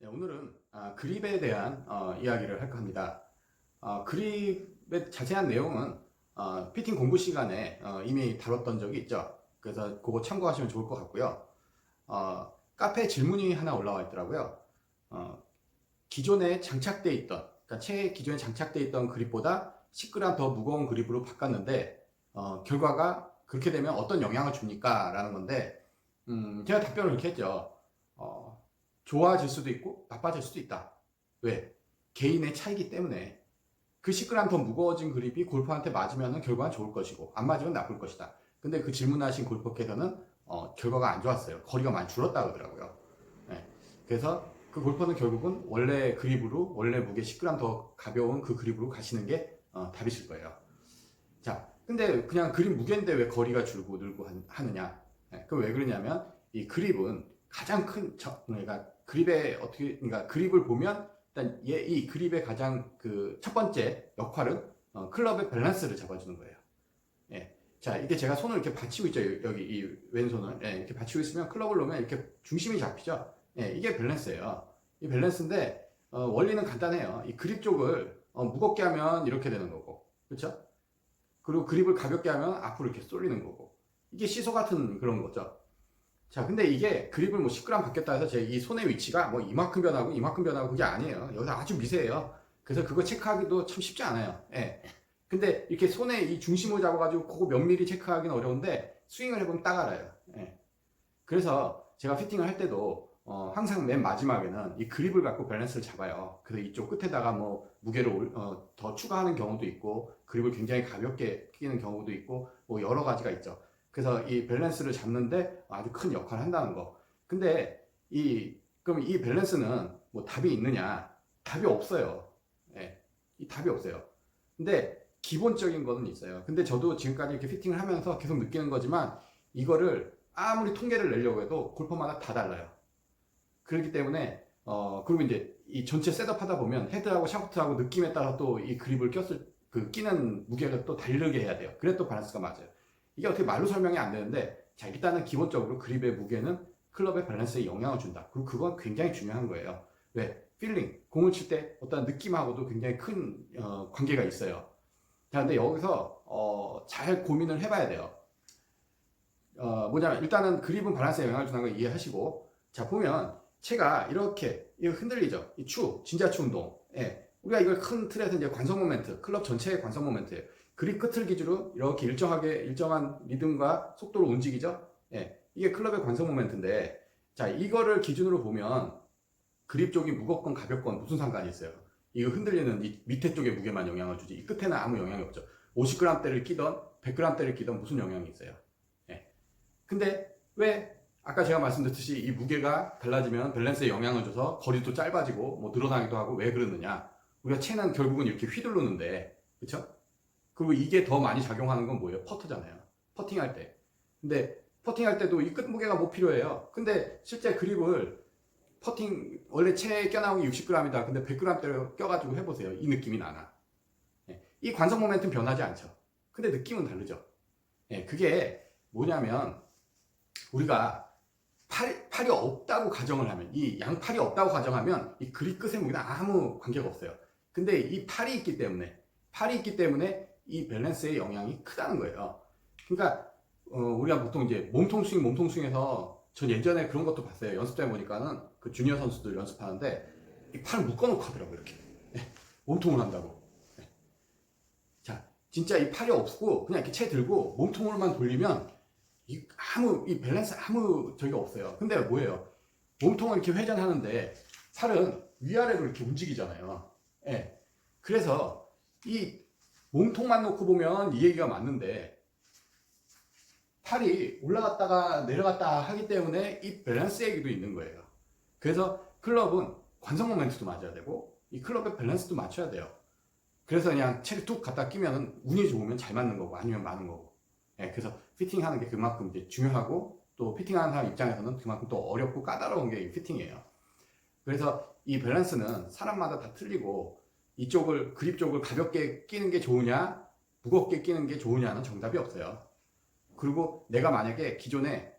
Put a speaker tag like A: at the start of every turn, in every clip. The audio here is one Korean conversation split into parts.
A: 네, 오늘은 그립에 대한 이야기를 할까 합니다. 그립의 자세한 내용은 피팅 공부 시간에 이미 다뤘던 적이 있죠. 그래서 그거 참고하시면 좋을 것 같고요. 카페에 질문이 하나 올라와 있더라고요. 어, 기존에 장착돼 있던, 그러니까 채 기존에 장착돼 있던 그립보다 10g 더 무거운 그립으로 바꿨는데 결과가 그렇게 되면 어떤 영향을 줍니까? 라는 건데 제가 답변을 이렇게 했죠. 어, 좋아질 수도 있고 나빠질 수도 있다. 왜? 개인의 차이기 때문에 그 10g 더 무거워진 그립이 골퍼한테 맞으면 결과는 좋을 것이고 안 맞으면 나쁠 것이다. 근데 그 질문하신 골퍼께서는 결과가 안 좋았어요. 거리가 많이 줄었다 그러더라고요. 네. 그래서 그 골퍼는 결국은 원래 그립으로 원래 무게 10g 더 가벼운 그 그립으로 가시는 게 답이실 거예요. 자, 근데 그냥 그립 무게인데 왜 거리가 줄고 늘고 하느냐? 네, 그럼 왜 그러냐면 이 그립은 가장 큰 그러니까 그립의 어떻게 그러니까 그립을 보면 일단 이 그립의 가장 그 첫 번째 역할은 클럽의 밸런스를 잡아주는 거예요. 예. 자, 이게 제가 손을 이렇게 받치고 있죠. 여기 이 왼손을 이렇게 받치고 있으면 클럽을 놓으면 이렇게 중심이 잡히죠. 예, 이게 밸런스예요. 이 밸런스인데 원리는 간단해요. 이 그립 쪽을 무겁게 하면 이렇게 되는 거고, 그렇죠? 그리고 그립을 가볍게 하면 앞으로 이렇게 쏠리는 거고. 이게 시소 같은 그런 거죠. 자, 근데 이게 그립을 뭐 10g 바뀌었다 해서 제 이 손의 위치가 뭐 이만큼 변하고 이만큼 변하고 그게 아니에요. 여기서 아주 미세해요. 그래서 그거 체크하기도 참 쉽지 않아요. 예. 근데 이렇게 손에 이 중심을 잡아가지고 그거 몇 미리 체크하기는 어려운데 스윙을 해보면 딱 알아요. 예. 그래서 제가 피팅을 할 때도 항상 맨 마지막에는 이 그립을 갖고 밸런스를 잡아요. 그래서 이쪽 끝에다가 뭐 무게를 더 추가하는 경우도 있고 그립을 굉장히 가볍게 끼는 경우도 있고 뭐 여러 가지가 있죠. 그래서 이 밸런스를 잡는데 아주 큰 역할을 한다는 거. 근데 그럼 이 밸런스는 뭐 답이 있느냐? 답이 없어요. 예. 이 답이 없어요. 근데 기본적인 거는 있어요. 근데 저도 지금까지 이렇게 피팅을 하면서 계속 느끼는 거지만 이거를 아무리 통계를 내려고 해도 골퍼마다 다 달라요. 그렇기 때문에 그리고 이제 이 전체 셋업 하다 보면 헤드하고 샤프트하고 느낌에 따라 또 이 그립을 꼈을 그 끼는 무게가 또 다르게 해야 돼요. 그래 또 밸런스가 맞아요. 이게 어떻게 말로 설명이 안 되는데 자 일단은 기본적으로 그립의 무게는 클럽의 밸런스에 영향을 준다. 그리고 그건 굉장히 중요한 거예요. 왜? 필링, 공을 칠 때 어떤 느낌하고도 굉장히 큰 관계가 있어요. 자, 근데 여기서 잘 고민을 해봐야 돼요. 뭐냐면 일단은 그립은 밸런스에 영향을 주는 걸 이해하시고 자 보면 채가 이렇게 흔들리죠. 이 진짜 추 운동. 예. 우리가 이걸 큰 틀에서 이제 관성 모멘트, 클럽 전체의 관성 모멘트예요. 그립 끝을 기준으로 이렇게 일정한 리듬과 속도로 움직이죠. 예. 이게 클럽의 관성 모멘트인데 자 이거를 기준으로 보면 그립 쪽이 무겁건 가볍건 무슨 상관이 있어요. 이거 흔들리는 이 밑에 쪽에 무게만 영향을 주지 이 끝에는 아무 영향이 없죠. 50g대를 끼던 100g대를 끼던 무슨 영향이 있어요. 예. 근데 왜 아까 제가 말씀드렸듯이 이 무게가 달라지면 밸런스에 영향을 줘서 거리도 짧아지고 뭐 늘어나기도 하고 왜 그러느냐? 우리가 채는 결국은 이렇게 휘두르는데 그렇죠? 그리고 이게 더 많이 작용하는 건 뭐예요? 퍼트잖아요. 퍼팅할 때. 근데 퍼팅할 때도 이 끝 무게가 뭐 필요해요? 근데 실제 그립을 원래 채에 껴나온 게 60g이다. 근데 100g대로 껴가지고 해보세요. 이 느낌이 나나. 예. 이 관성 모멘트는 변하지 않죠. 근데 느낌은 다르죠. 예. 그게 뭐냐면 우리가 팔이 없다고 가정을 하면 이 양팔이 없다고 가정하면 이 그립 끝의 무게는 아무 관계가 없어요. 근데 이 팔이 있기 때문에 이 밸런스의 영향이 크다는 거예요. 그러니까 우리가 보통 이제 몸통 스윙에서 전 예전에 그런 것도 봤어요. 연습장에 보니까는 그 주니어 선수들 연습하는데 이 팔을 묶어놓고 하더라고요. 이렇게 몸통을 한다고. 자, 진짜 이 팔이 없고 그냥 이렇게 채 들고 몸통을만 돌리면 이 밸런스 아무 저기가 없어요. 근데 뭐예요? 몸통을 이렇게 회전하는데 팔은 위아래로 이렇게 움직이잖아요. 예. 그래서 이 몸통만 놓고 보면 이 얘기가 맞는데 팔이 올라갔다가 내려갔다 하기 때문에 이 밸런스 얘기도 있는 거예요. 그래서 클럽은 관성 모멘트도 맞아야 되고 이 클럽의 밸런스도 맞춰야 돼요. 그래서 그냥 채를 뚝 갖다 끼면 운이 좋으면 잘 맞는 거고 아니면 많은 거고. 예, 그래서 피팅하는 게 그만큼 이제 중요하고 또 피팅하는 사람 입장에서는 그만큼 또 어렵고 까다로운 게 이 피팅이에요. 그래서 이 밸런스는 사람마다 다 틀리고 그립 쪽을 가볍게 끼는 게 좋으냐 무겁게 끼는 게 좋으냐는 정답이 없어요. 그리고 내가 만약에 기존에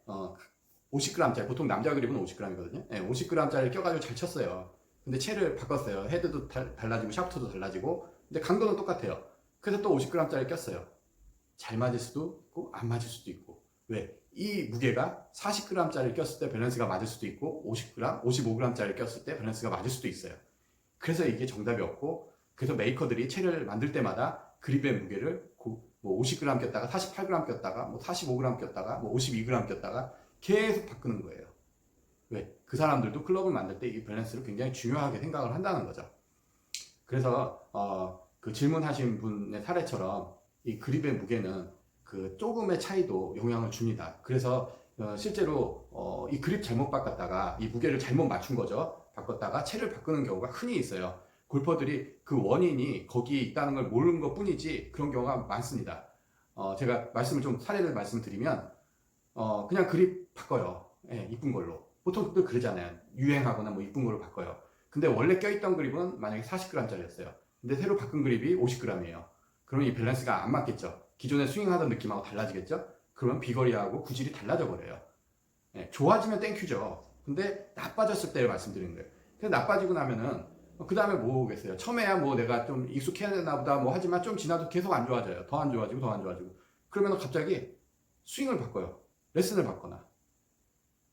A: 50g짜리, 보통 남자 그립은 50g이거든요. 네, 50g짜리를 껴가지고 잘 쳤어요. 근데 채를 바꿨어요. 헤드도 달라지고 샤프트도 달라지고, 근데 강도는 똑같아요. 그래서 또 50g짜리 꼈어요. 잘 맞을 수도 있고 안 맞을 수도 있고. 왜? 이 무게가 40g짜리 꼈을 때 밸런스가 맞을 수도 있고 50g, 55g짜리 꼈을 때 밸런스가 맞을 수도 있어요. 그래서 이게 정답이 없고, 그래서 메이커들이 채를 만들 때마다 그립의 무게를 뭐 50g 꼈다가 48g 꼈다가 뭐 45g 꼈다가 뭐 52g 꼈다가 계속 바꾸는 거예요. 왜? 그 사람들도 클럽을 만들 때 이 밸런스를 굉장히 중요하게 생각을 한다는 거죠. 그래서 그 질문하신 분의 사례처럼 이 그립의 무게는 그 조금의 차이도 영향을 줍니다. 그래서 실제로 이 그립 잘못 바꿨다가 이 무게를 잘못 맞춘 거죠. 바꿨다가 채를 바꾸는 경우가 흔히 있어요. 골퍼들이 그 원인이 거기에 있다는 걸 모르는 것 뿐이지 그런 경우가 많습니다. 제가 사례를 말씀드리면 그냥 그립 바꿔요. 예, 이쁜 걸로. 보통 또 그러잖아요. 유행하거나 뭐 이쁜 걸로 바꿔요. 근데 원래 껴있던 그립은 만약에 40g짜리였어요. 근데 새로 바꾼 그립이 50g이에요. 그러면 이 밸런스가 안 맞겠죠. 기존에 스윙하던 느낌하고 달라지겠죠. 그러면 비거리하고 구질이 달라져 버려요. 예, 좋아지면 땡큐죠. 근데 나빠졌을 때를 말씀드리는 거예요. 근데 나빠지고 나면은 그 다음에 뭐 오겠어요. 처음에야 뭐 내가 좀 익숙해야 되나 보다 뭐 하지만 좀 지나도 계속 안 좋아져요. 더 안 좋아지고 더 안 좋아지고. 그러면 갑자기 스윙을 바꿔요. 레슨을 받거나.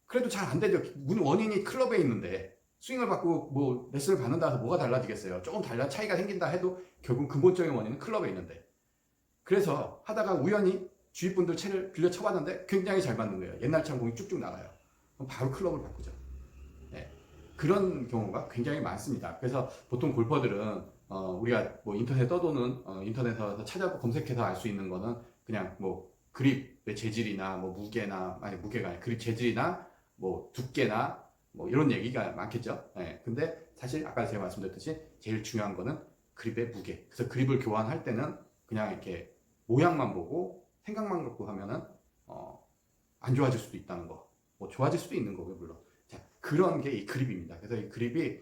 A: 그래도 잘 안 되죠. 원인이 클럽에 있는데 스윙을 바꾸고 뭐 레슨을 받는다 해서 뭐가 달라지겠어요. 조금 차이가 생긴다 해도 결국 근본적인 원인은 클럽에 있는데. 그래서 하다가 우연히 주위 분들 채를 빌려 쳐봤는데 굉장히 잘 맞는 거예요. 옛날처럼 공이 쭉쭉 나가요. 그럼 바로 클럽을 바꾸죠. 네. 그런 경우가 굉장히 많습니다. 그래서 보통 골퍼들은 우리가 뭐 인터넷 떠도는 인터넷에서 찾아보 검색해서 알 수 있는 거는 그냥 뭐 그립의 재질이나 뭐 무게나 아니 무게가 아니라 그립 재질이나 뭐 두께나 뭐 이런 얘기가 많겠죠. 네. 근데 사실 아까 제가 말씀드렸듯이 제일 중요한 거는 그립의 무게. 그래서 그립을 교환할 때는 그냥 이렇게 모양만 보고 생각만 갖고 하면은 안 좋아질 수도 있다는 거. 뭐 좋아질 수도 있는 거고요, 물론. 자, 그런 게 이 그립입니다. 그래서 이 그립이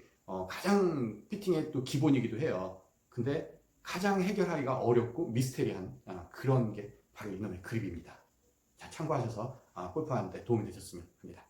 A: 가장 피팅의 또 기본이기도 해요. 근데 가장 해결하기가 어렵고 미스테리한 그런 게 바로 이놈의 그립입니다. 자, 참고하셔서 골프하는데 도움이 되셨으면 합니다.